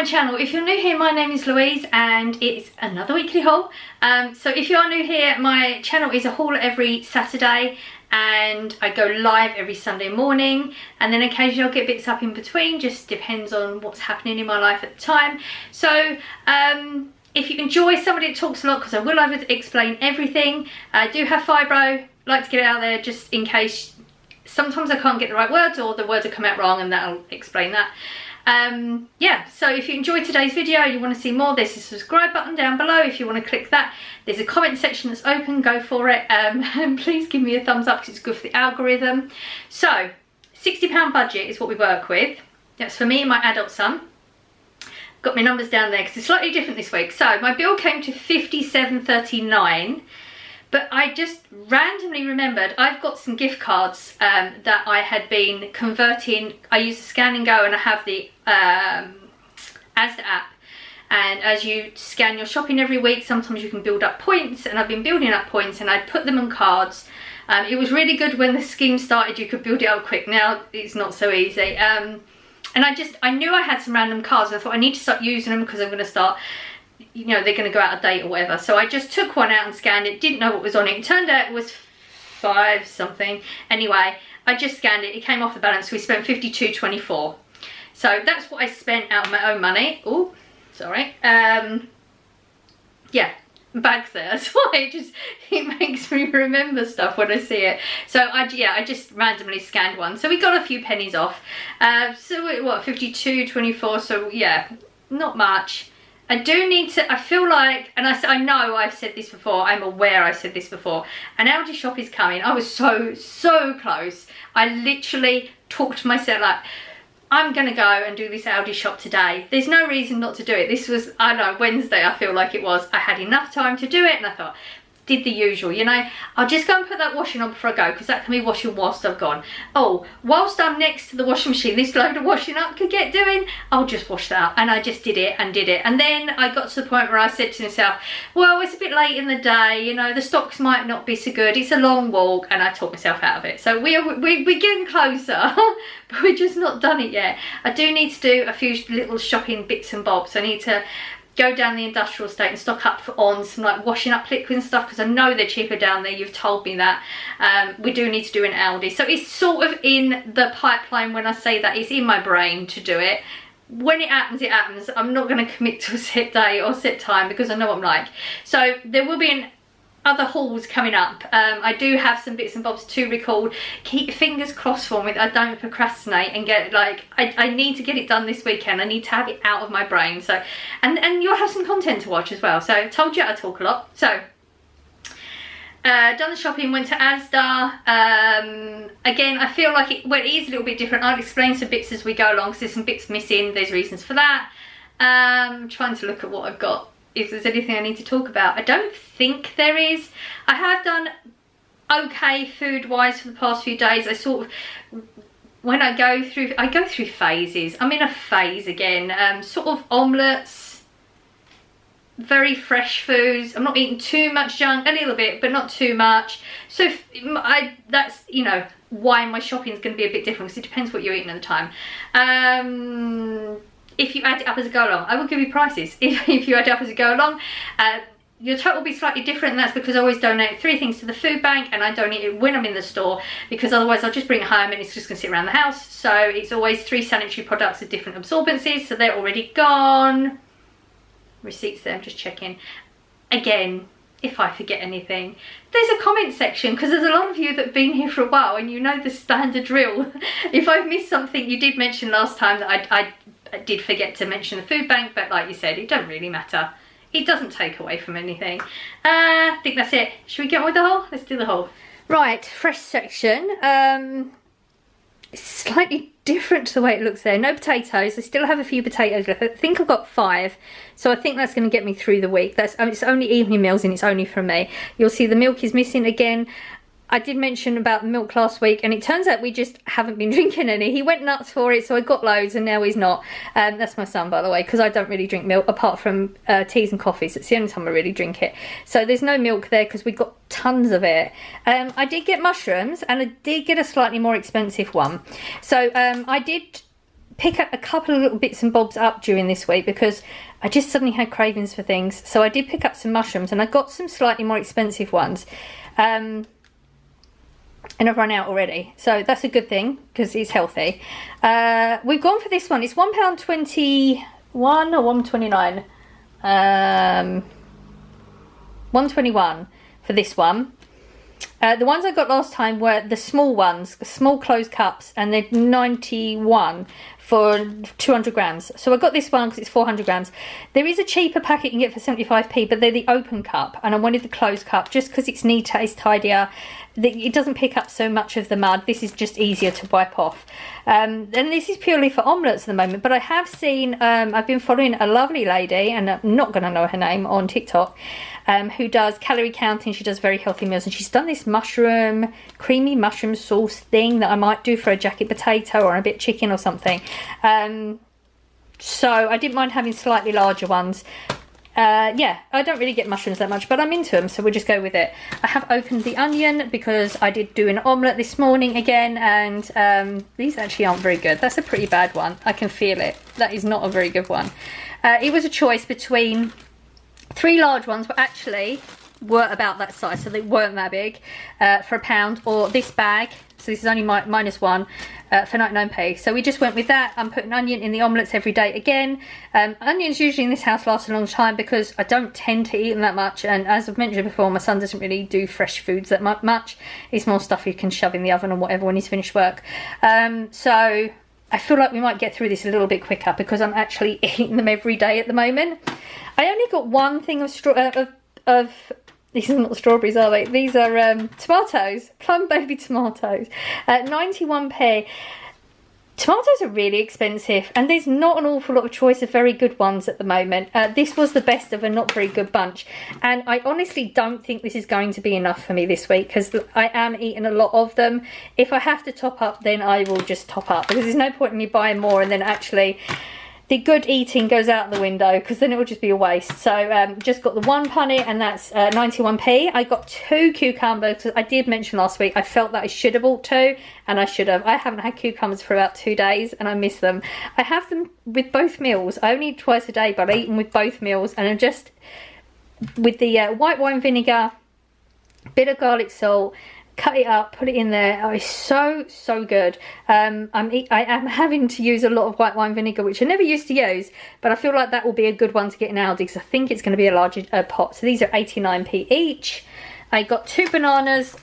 channel. If you're new here, my name is Louise and it's another weekly haul. So if you are new here, my channel is a haul every Saturday and I go live every Sunday morning, and then occasionally I'll get bits up in between, just depends on what's happening in my life at the time. So if you enjoy somebody that talks a lot, because I will explain everything. I do have fibro, like to get it out there just in case sometimes I can't get the right words or the words will come out wrong, and that'll explain that. Yeah, so if you enjoyed today's video, you want to see more, there's a subscribe button down below if you want to click that. There's a comment section that's open, go for it, and please give me a thumbs up because it's good for the algorithm. So £60 budget is what we work with. That's for me and my adult son. Got my numbers down there because it's slightly different this week. So my bill came to £57.39. But I just randomly remembered I've got some gift cards that I had been converting. I use the Scan and Go, and I have the Asda app. And as you scan your shopping every week, sometimes you can build up points. And I've been building up points, and I put them on cards. It was really good when the scheme started. You could build it up quick. Now it's not so easy. And I knew I had some random cards, and I thought I need to start using them because I'm going to start, you know, they're going to go out of date or whatever. So I just took one out and scanned it, didn't know what was on it. It turned out it was 5 something. Anyway, I just scanned it, it came off the balance. We spent £52.24. So that's what I spent out of my own money. Oh, sorry. Yeah, bags there. That's why it makes me remember stuff when I see it. So I just randomly scanned one. So we got a few pennies off. So what, £52.24, so yeah, not much. I do need to, I feel like, and I know I've said this before, I'm aware I said this before, an Aldi shop is coming. I was so close. I literally talked to myself like, I'm going to go and do this Aldi shop today. There's no reason not to do it. This was, I don't know, Wednesday I feel like it was. I had enough time to do it, and I thought, did the usual, you know, I'll just go and put that washing on before I go, because that can be washing whilst I've gone. Oh, whilst I'm next to the washing machine, this load of washing up could get doing, I'll just wash that up. And I just did it and did it. And then I got to the point where I said to myself, well, it's a bit late in the day, you know, the stocks might not be so good, it's a long walk, and I talked myself out of it. So we're getting closer, but we're just not done it yet. I do need to do a few little shopping bits and bobs. I need to go down the industrial estate and stock up on some like washing up liquid and stuff, because I know they're cheaper down there. You've told me that. We do need to do an Aldi, so it's sort of in the pipeline. When I say that, it's in my brain to do it. When it happens, it happens. I'm not going to commit to a set day or set time because I know what I'm like. So there will be other hauls coming up. I do have some bits and bobs to record. Keep your fingers crossed for me that I don't procrastinate and get, like, I need to get it done this weekend. I need to have it out of my brain. So, and you'll have some content to watch as well. So I told you I talk a lot. So done the shopping, went to Asda. Again, I feel like it is a little bit different. I'll explain some bits as we go along because there's some bits missing. There's reasons for that. Trying to look at what I've got, if there's anything I need to talk about. I don't think there is. I have done okay food wise for the past few days. I sort of, when I go through phases. I'm in a phase again. Sort of omelettes, very fresh foods. I'm not eating too much junk, a little bit, but not too much. So that's, you know, why my shopping is going to be a bit different, because it depends what you're eating at the time. If you add it up as I go along, I will give you prices. If you add it up as you go along, your total will be slightly different, and that's because I always donate 3 things to the food bank, and I donate it when I'm in the store, because otherwise I'll just bring it home and it's just going to sit around the house. So it's always 3 sanitary products of different absorbencies, so they're already gone. Receipts there, I'm just checking. Again, if I forget anything, there's a comment section, because there's a lot of you that have been here for a while and you know the standard drill. If I've missed something, you did mention last time that I did forget to mention the food bank, but like you said, it don't really matter. It doesn't take away from anything. I think that's it. Should we get on with the haul? Let's do the haul. Right, fresh section. It's slightly different to the way it looks there. No potatoes. I still have a few potatoes left. I think I've got 5, so I think that's going to get me through the week. It's only evening meals and it's only from me. You'll see the milk is missing again. I did mention about the milk last week, and it turns out we just haven't been drinking any. He went nuts for it, so I got loads, and now he's not. That's my son, by the way, because I don't really drink milk apart from teas and coffees. It's the only time I really drink it. So there's no milk there because we got tons of it. I did get mushrooms, and I did get a slightly more expensive one. So I did pick up a couple of little bits and bobs up during this week because I just suddenly had cravings for things. So I did pick up some mushrooms, and I got some slightly more expensive ones. And I've run out already, so that's a good thing because it's healthy. We've gone for this one. It's £1.21 or £1.29. 1.21 for this one. The ones I got last time were the small ones, small closed cups, and they're 91 for 200 grams. So I got this one because it's 400 grams. There is a cheaper packet you can get for 75p, but they're the open cup, and I wanted the closed cup just because it's neater, it's tidier. It doesn't pick up so much of the mud. This is just easier to wipe off. And this is purely for omelettes at the moment, but I have seen, I've been following a lovely lady, and I'm not going to know her name, on TikTok, who does calorie counting. She does very healthy meals, and she's done this creamy mushroom sauce thing that I might do for a jacket potato or a bit chicken or something. So I didn't mind having slightly larger ones. Yeah, I don't really get mushrooms that much, but I'm into them, so we'll just go with it. I have opened the onion because I did do an omelette this morning again, and these actually aren't very good. That's a pretty bad one. I can feel it. That is not a very good one. It was a choice between 3 large ones, but actually were about that size, so they weren't that big, for £1, or this bag. So this is only -1 for 99p. So we just went with that. I'm putting onion in the omelettes every day again. Onions usually in this house last a long time because I don't tend to eat them that much. And as I've mentioned before, my son doesn't really do fresh foods that much. It's more stuff he can shove in the oven or whatever when he's finished work. So I feel like we might get through this a little bit quicker because I'm actually eating them every day at the moment. I only got one thing of these are not strawberries, are they? These are tomatoes, plum baby tomatoes, 91p. Tomatoes are really expensive, and there's not an awful lot of choice of very good ones at the moment. This was the best of a not very good bunch, and I honestly don't think this is going to be enough for me this week because I am eating a lot of them. If I have to top up, then I will just top up, because there's no point in me buying more and then actually the good eating goes out the window, because then it will just be a waste. So just got the one punnet, and that's 91p. I got 2 cucumbers. I did mention last week I felt that I should have bought 2, and I should have. I haven't had cucumbers for about 2 days, and I miss them. I have them with both meals. I only eat twice a day, but I eat them with both meals, and I'm just with the white wine vinegar, bit of garlic salt, cut it up, put it in there. Oh, it's so good. I am having to use a lot of white wine vinegar, which I never used to use, but I feel like that will be a good one to get in Aldi because I think it's going to be a larger pot. So these are 89p each. I got 2 bananas,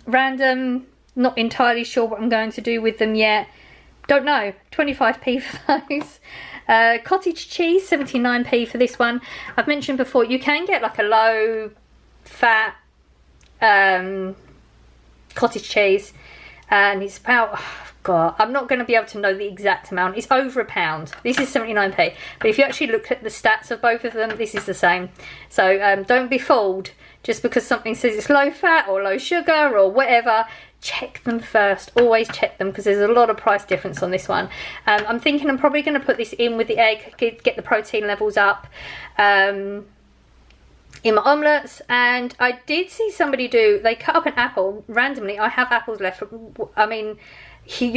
random, not entirely sure what I'm going to do with them yet. Don't know. 25p for those. Cottage cheese, 79p for this one. I've mentioned before, you can get like a low fat cottage cheese, and it's about, oh God, I'm not going to be able to know the exact amount. It's over £1. This is 79p, but if you actually look at the stats of both of them, this is the same. So don't be fooled just because something says it's low fat or low sugar or whatever. Check them first. Always check them, because there's a lot of price difference on this one. I'm thinking I'm probably going to put this in with the egg, get the protein levels up in my omelettes. And I did see somebody they cut up an apple randomly. I have apples left. I mean,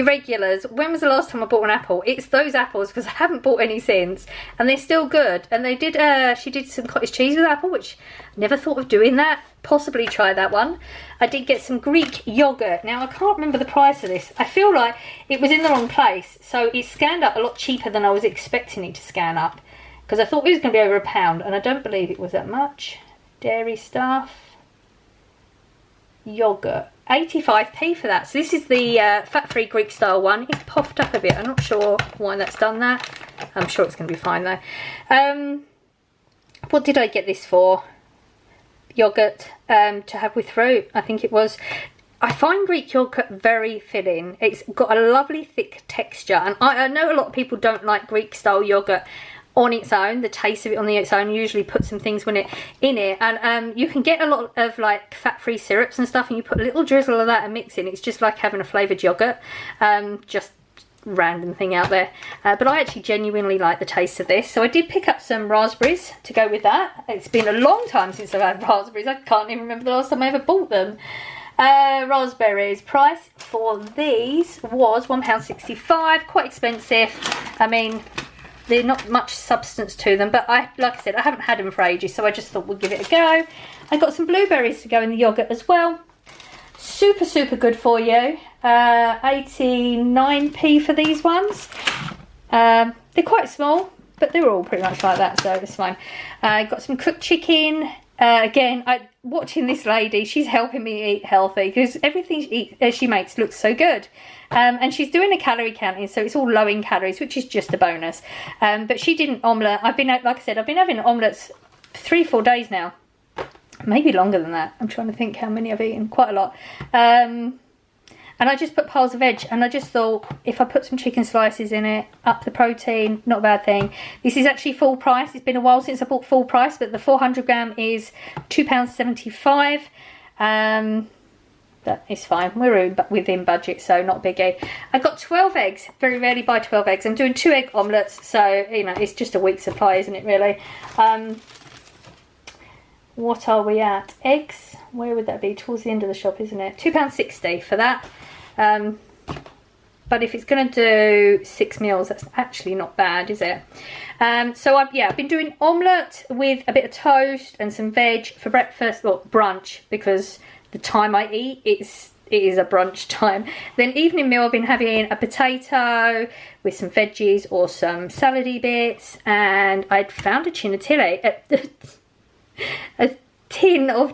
regulars. When was the last time I bought an apple? It's those apples, because I haven't bought any since, and they're still good. And they did she did some cottage cheese with apple, which I never thought of doing that. Possibly try that one. I did get some Greek yogurt. Now I can't remember the price of this. I feel like it was in the wrong place, so it scanned up a lot cheaper than I was expecting it to scan up, because I thought it was going to be over £1, and I don't believe it was that much. Dairy stuff, yogurt, 85p for that. So this is the fat-free Greek style one. It's puffed up a bit. I'm not sure why that's done that. I'm sure it's going to be fine though. What did I get this for? Yogurt to have with fruit, I think it was. I find Greek yogurt very filling. It's got a lovely thick texture, and I know a lot of people don't like Greek style yogurt on its own. The taste of it on its own, usually put some things in it, and you can get a lot of like fat-free syrups and stuff, and you put a little drizzle of that and mix in. It's just like having a flavoured yogurt. Just random thing out there, but I actually genuinely like the taste of this. So I did pick up some raspberries to go with that. It's been a long time since I've had raspberries. I can't even remember the last time I ever bought them. Raspberries. Price for these was £1.65. Quite expensive. I mean, there's not much substance to them, but like I said, I haven't had them for ages, so I just thought we'd give it a go. I got some blueberries to go in the yogurt as well. Super, super good for you. 89p for these ones. They're quite small, but they're all pretty much like that, so it's fine. I got some cooked chicken. Again, watching this lady, she's helping me eat healthy because everything she makes looks so good. And she's doing a calorie counting, so it's all low in calories, which is just a bonus. But she did an omelette. Like I said, I've been having omelettes 3-4 days now. Maybe longer than that. I'm trying to think how many I've eaten. Quite a lot. And I just put piles of veg, and I just thought if I put some chicken slices in it, up the protein, not a bad thing. This is actually full price. It's been a while since I bought full price, but the 400 gram is £2.75. That is fine. We're within budget, so not a biggie. I got 12 eggs. Very rarely buy 12 eggs. I'm doing 2 egg omelettes, so you know it's just a week's supply, isn't it? Really. What are we at? Eggs. Where would that be? Towards the end of the shop, isn't it? £2.60 for that. But if it's going to do 6 meals, that's actually not bad, is it? So I've been doing omelette with a bit of toast and some veg for breakfast, or brunch, because the time I eat, it is a brunch time. Then evening meal, I've been having a potato with some veggies or some salady bits, and I'd found a tin of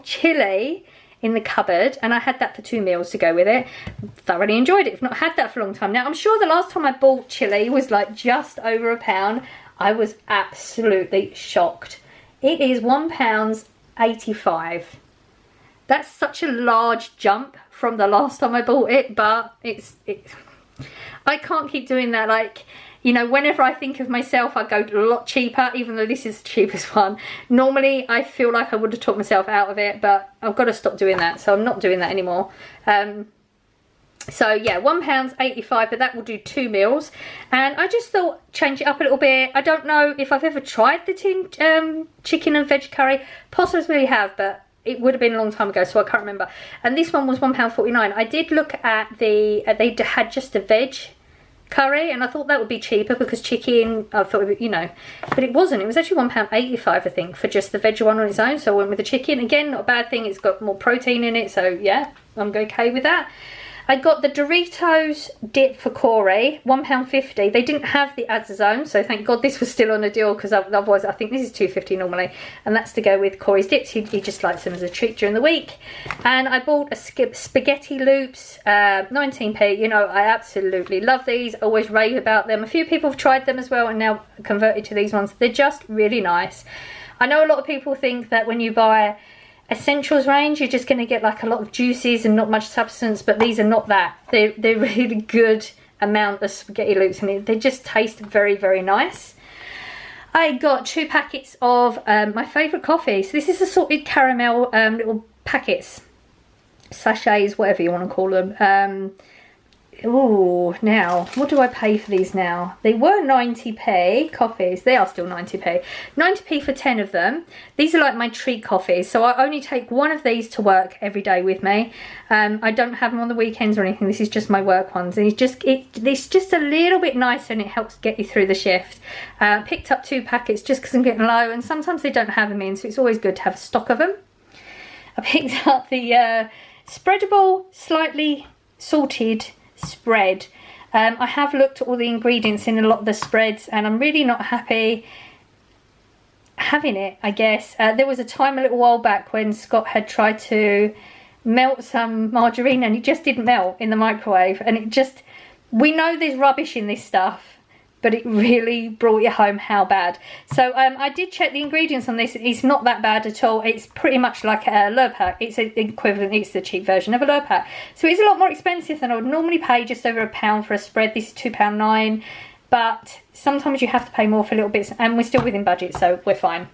chilli in the cupboard, and I had that for 2 meals to go with it. Thoroughly enjoyed it. I've not had that for a long time now. I'm sure the last time I bought chilli was like just over £1. I was absolutely shocked. It is £1.85. That's such a large jump from the last time I bought it, but it's I can't keep doing that. Like, you know, whenever I think of myself, I go a lot cheaper, even though this is the cheapest one. Normally, I feel like I would have talked myself out of it, but I've got to stop doing that, so I'm not doing that anymore. So yeah, £1.85, but that will do 2 meals. And I just thought, change it up a little bit. I don't know if I've ever tried the tin chicken and veg curry. Possibly have, but it would have been a long time ago, so I can't remember. And this one was £1.49. I did look at they had just a veg curry, and I thought that would be cheaper because chicken, I thought it would, you know, but it wasn't. It was actually £1.85, I think, for just the veg one on its own. So I went with the chicken. Again, not a bad thing. It's got more protein in it, so yeah, I'm okay with that. I got the Doritos dip for Corey, £1.50. They didn't have the Asda, so thank God this was still on a deal, because otherwise I think this is £2.50 normally, and that's to go with Corey's dips. He just likes them as a treat during the week. And I bought a spaghetti loops, 19p. You know, I absolutely love these. Always rave about them. A few people have tried them as well and now converted to these ones. They're just really nice. I know a lot of people think that when you buy Essentials range, you're just going to get like a lot of juices and not much substance, but these are not that. They're really good amount of spaghetti loops in it. They just taste very, very nice. I got 2 packets of my favourite coffees. This is assorted caramel little packets, sachets, whatever you want to call them. Oh, now, what do I pay for these now? They were 90p coffees. They are still 90p. 90p for 10 of them. These are like my treat coffees. So I only take one of these to work every day with me. I don't have them on the weekends or anything. This is just my work ones. And it's just a little bit nicer, and it helps get you through the shift. Picked up 2 packets just because I'm getting low. And sometimes they don't have them in, so it's always good to have a stock of them. I picked up the spreadable, slightly salted spread. I have looked at all the ingredients in a lot of the spreads, and I'm really not happy having it, I guess. There was a time a little while back when Scott had tried to melt some margarine, and it just didn't melt in the microwave, and it just, we know there's rubbish in this stuff, but it really brought you home how bad. So I did check the ingredients on this. It's not that bad at all. It's pretty much like a Lurpak. It's an equivalent, it's the cheap version of a Lurpak. So it's a lot more expensive than I would normally pay, just over £1 for a spread. This is £2.09, but sometimes you have to pay more for little bits, and we're still within budget, so we're fine.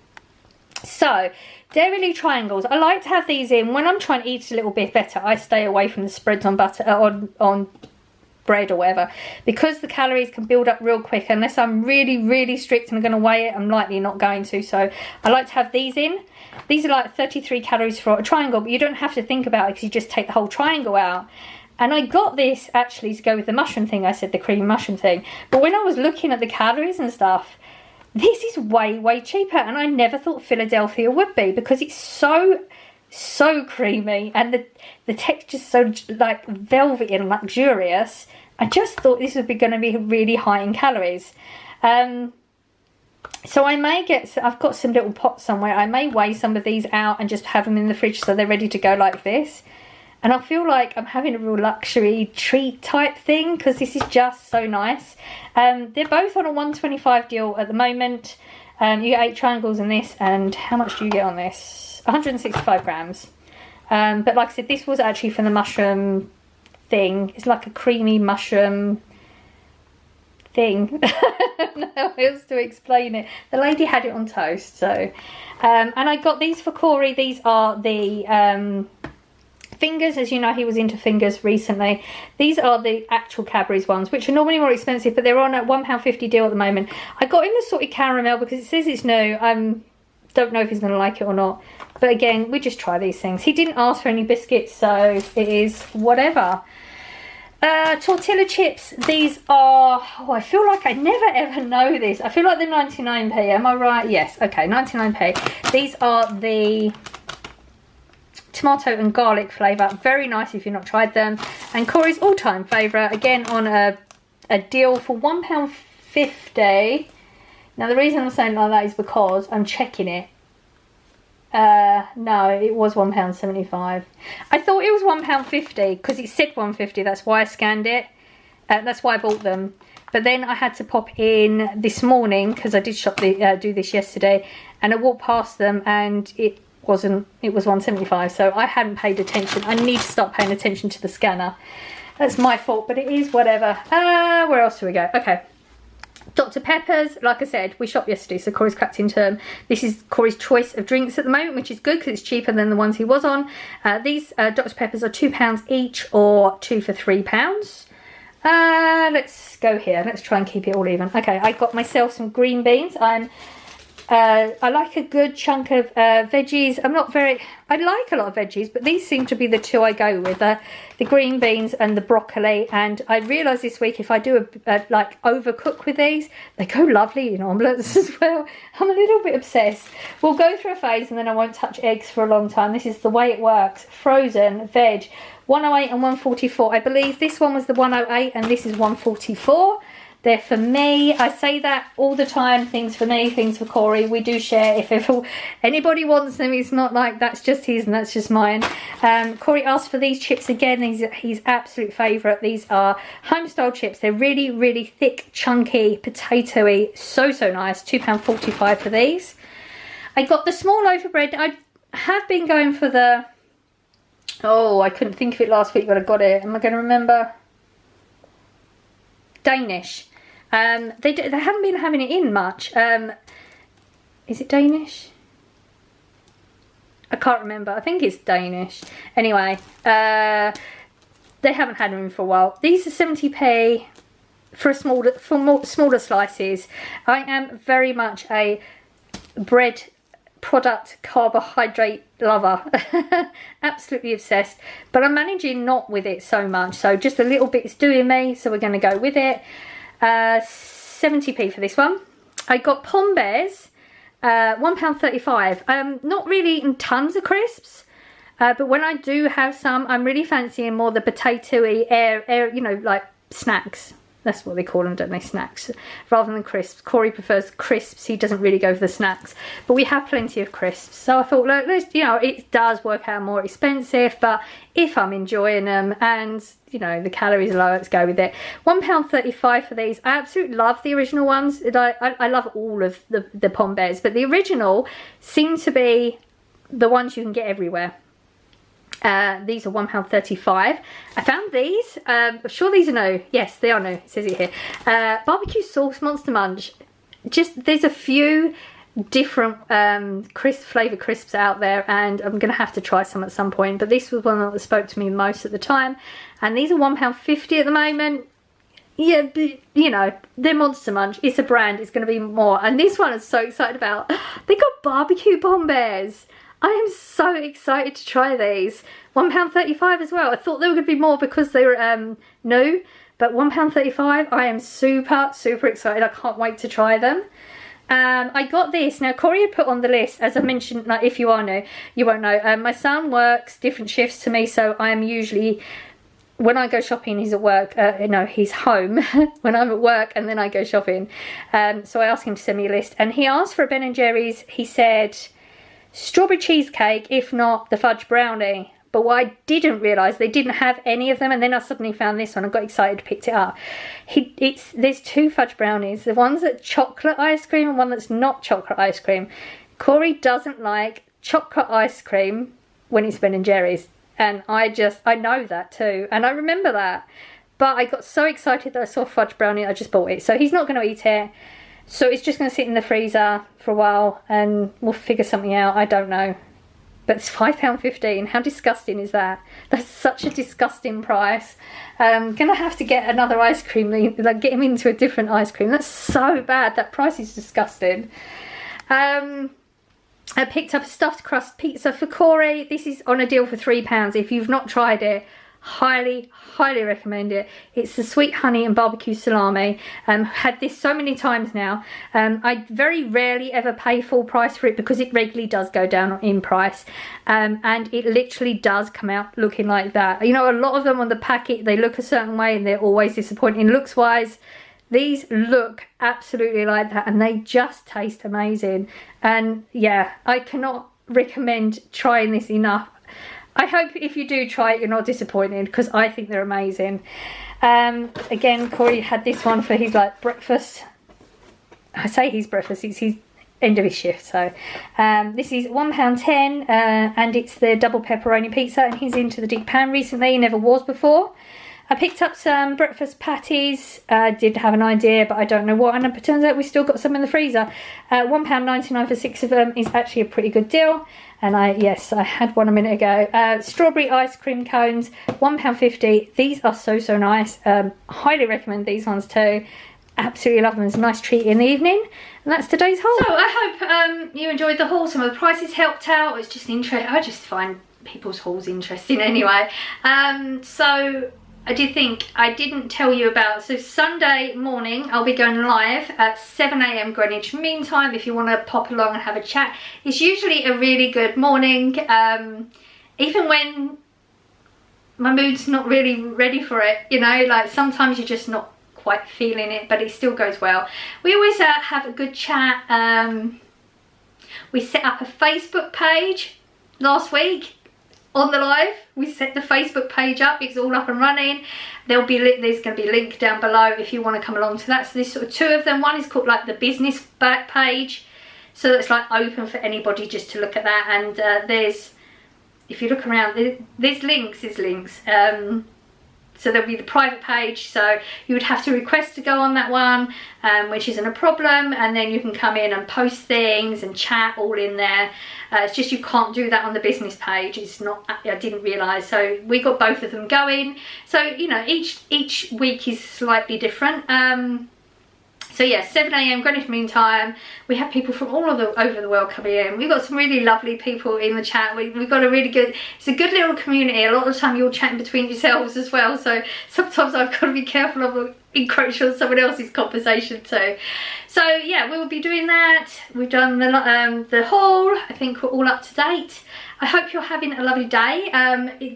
So, Dairy Lou triangles. I like to have these in when I'm trying to eat a little bit better. I stay away from the spreads on butter, on bread or whatever, because the calories can build up real quick. Unless I'm really strict and I'm going to weigh it, I'm likely not going to. So I like to have these in. These are like 33 calories for a triangle, but you don't have to think about it because you just take the whole triangle out. And I got this actually to go with the mushroom thing. I said the creamy mushroom thing. But when I was looking at the calories and stuff, this is way cheaper. And I never thought Philadelphia would be, because it's so creamy and the texture's so like velvety and luxurious. I just thought this would be going to be really high in calories. So I may get, I've got some little pots somewhere. I may weigh some of these out and just have them in the fridge so they're ready to go like this. And I feel like I'm having a real luxury treat type thing, because this is just so nice. They're both on a 125 deal at the moment. You get 8 triangles in this, and how much do you get on this? 165 grams. But like I said, this was actually from the mushroom thing. It's like a creamy mushroom thing. I don't know how else to explain it. The lady had it on toast, so. And I got these for Corey. These are the fingers. As you know, he was into fingers recently. These are the actual Cadbury's ones, which are normally more expensive, but they're on a £1.50 deal at the moment. I got him the salted caramel because it says it's new. Don't know if he's going to like it or not, but again, we just try these things. He didn't ask for any biscuits, so it is whatever. Tortilla chips. These are, oh, I feel like I never ever know this. I feel like they're 99p. Am I right? Yes. Okay, 99p. These are the tomato and garlic flavour. Very nice if you've not tried them. And Corey's all-time favourite, again on a deal for £1.50. Now the reason I'm saying like that is because I'm checking it. No, it was £1.75. I thought it was £1.50 because it said £1.50. That's why I scanned it. That's why I bought them. But then I had to pop in this morning because I did do this yesterday, and I walked past them and it wasn't. It was £1.75. So I hadn't paid attention. I need to start paying attention to the scanner. That's my fault, but it is whatever. Where else do we go? Okay. Dr. Pepper's, like I said, we shopped yesterday, so Corey's cracked into them. This is Corey's choice of drinks at the moment, which is good because it's cheaper than the ones he was on. These Dr. Peppers are £2 each, or 2 for £3. Let's go here. Let's try and keep it all even. Okay, I got myself some green beans. I like a good chunk of veggies. I like a lot of veggies, but these seem to be the two I go with, the green beans and the broccoli. And I realised this week if I do like overcook with these, they go lovely in omelettes as well. I'm a little bit obsessed. We'll go through a phase and then I won't touch eggs for a long time. This is the way it works. Frozen veg, 108 and 144. I believe this one was the 108 and this is 144. They're for me. I say that all the time. Things for me, things for Corey. We do share. If anybody wants them, it's not like that's just his and that's just mine. Corey asked for these chips again. These are his absolute favourite. These are home-style chips. They're really thick, chunky, potatoey. So nice. £2.45 for these. I got the small loaf of bread. I have been going for the... Oh, I couldn't think of it last week, but I got it. Am I going to remember? Danish. They haven't been having it in much. Is it Danish? I can't remember. I think it's Danish. Anyway, they haven't had them in for a while. These are 70p for smaller slices. I am very much a bread product carbohydrate lover. Absolutely obsessed, but I'm managing not with it so much, so just a little bit's doing me, so we're going to go with it. 70p for this one. I got Pom Bears, £1.35. Not really in tons of crisps, but when I do have some, I'm really fancying more the potatoey air, you know, like snacks. That's what they call them, don't they? Snacks, rather than crisps. Corey prefers crisps. He doesn't really go for the snacks. But we have plenty of crisps. So I thought, look, let's, you know, it does work out more expensive, but if I'm enjoying them and, you know, the calories are low, let's go with it. £1.35 for these. I absolutely love the original ones. I love all of the Pom Bears, but the original seem to be the ones you can get everywhere. These are £1.35. I found these. I'm sure these are no. Yes, they are no. It says it here. Barbecue sauce Monster Munch. Just there's a few different flavour crisps out there, and I'm going to have to try some at some point. But this was one that spoke to me most at the time. And these are £1.50 at the moment. yeah, but, you know, they're Monster Munch. It's a brand. It's going to be more. And this one I'm so excited about. They got barbecue bomb bears. I am so excited to try these. £1.35 as well. I thought they were going to be more because they were new. But £1.35, I am super, super excited. I can't wait to try them. I got this. Now, Corey had put on the list, as I mentioned, like, if you are new, you won't know. My son works different shifts to me, so I am usually... When I go shopping, he's at work. No, he's home when I'm at work, and then I go shopping. So I asked him to send me a list, and he asked for a Ben & Jerry's. He said strawberry cheesecake, if not the fudge brownie. But what I didn't realise, they didn't have any of them, and then I suddenly found this one and got excited, picked it up. There's 2 fudge brownies. The one's that's chocolate ice cream and one that's not chocolate ice cream. Corey doesn't like chocolate ice cream when it's Ben & Jerry's. And I know that too, and I remember that, but I got so excited that I saw fudge brownie, I just bought it. So he's not going to eat it, so it's just going to sit in the freezer for a while, and we'll figure something out. I don't know, but it's £5.15. How disgusting is that? That's such a disgusting price. Gonna have to get another ice cream, like get him into a different ice cream. That's so bad. That price is disgusting. I picked up a stuffed crust pizza for Corey. This is on a deal for £3. If you've not tried it, highly, highly recommend it. It's the sweet honey and barbecue salami. Had this so many times now. I very rarely ever pay full price for it because it regularly does go down in price. And it literally does come out looking like that. You know, a lot of them on the packet, they look a certain way and they're always disappointing looks wise. These look absolutely like that, and they just taste amazing. And yeah, I cannot recommend trying this enough. I hope if you do try it, you're not disappointed, because I think they're amazing. Again, Corey had this one for his like breakfast. I say his breakfast, it's his end of his shift. So this is £1.10, and it's the double pepperoni pizza, and he's into the deep pan recently. He never was before. I picked up some breakfast patties. I did have an idea, but I don't know what. And it turns out we still got some in the freezer. £1.99 for 6 of them is actually a pretty good deal. And I had one a minute ago. Strawberry ice cream cones, £1.50. These are so, so nice. Highly recommend these ones too. Absolutely love them. It's a nice treat in the evening. And that's today's haul. So I hope you enjoyed the haul. Some of the prices helped out. It's just interesting. I just find people's hauls interesting anyway. So I did think I didn't tell you about, so Sunday morning I'll be going live at 7 AM Greenwich Mean Time if you want to pop along and have a chat. It's usually a really good morning, even when my mood's not really ready for it, you know, like sometimes you're just not quite feeling it, but it still goes well. We always have a good chat. We set up a Facebook page last week. On the live, we set the Facebook page up. It's all up and running. There's going to be a link down below if you want to come along to that. So there's sort of 2 of them. One is called like the business page, so it's like open for anybody just to look at that. And there's, if you look around, there's links. So there'll be the private page, so you would have to request to go on that one, which isn't a problem, and then you can come in and post things and chat all in there. It's just you can't do that on the business page. It's not, I didn't realise, so we got both of them going. So, you know, each week is slightly different. So yeah, 7 AM Greenwich Mean Time. We have people from all over the world coming in. We've got some really lovely people in the chat. We've got a really good, it's a good little community. A lot of the time you're chatting between yourselves as well. So sometimes I've got to be careful of encroaching on someone else's conversation too. So yeah, we will be doing that. We've done the haul. I think we're all up to date. I hope you're having a lovely day.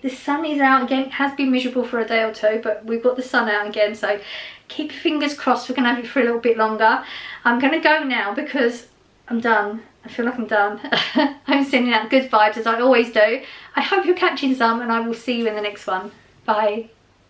The sun is out again. It has been miserable for a day or two, but we've got the sun out again, so keep your fingers crossed. We're going to have it for a little bit longer. I'm going to go now because I'm done. I feel like I'm done. I'm sending out good vibes as I always do. I hope you're catching some, and I will see you in the next one. Bye.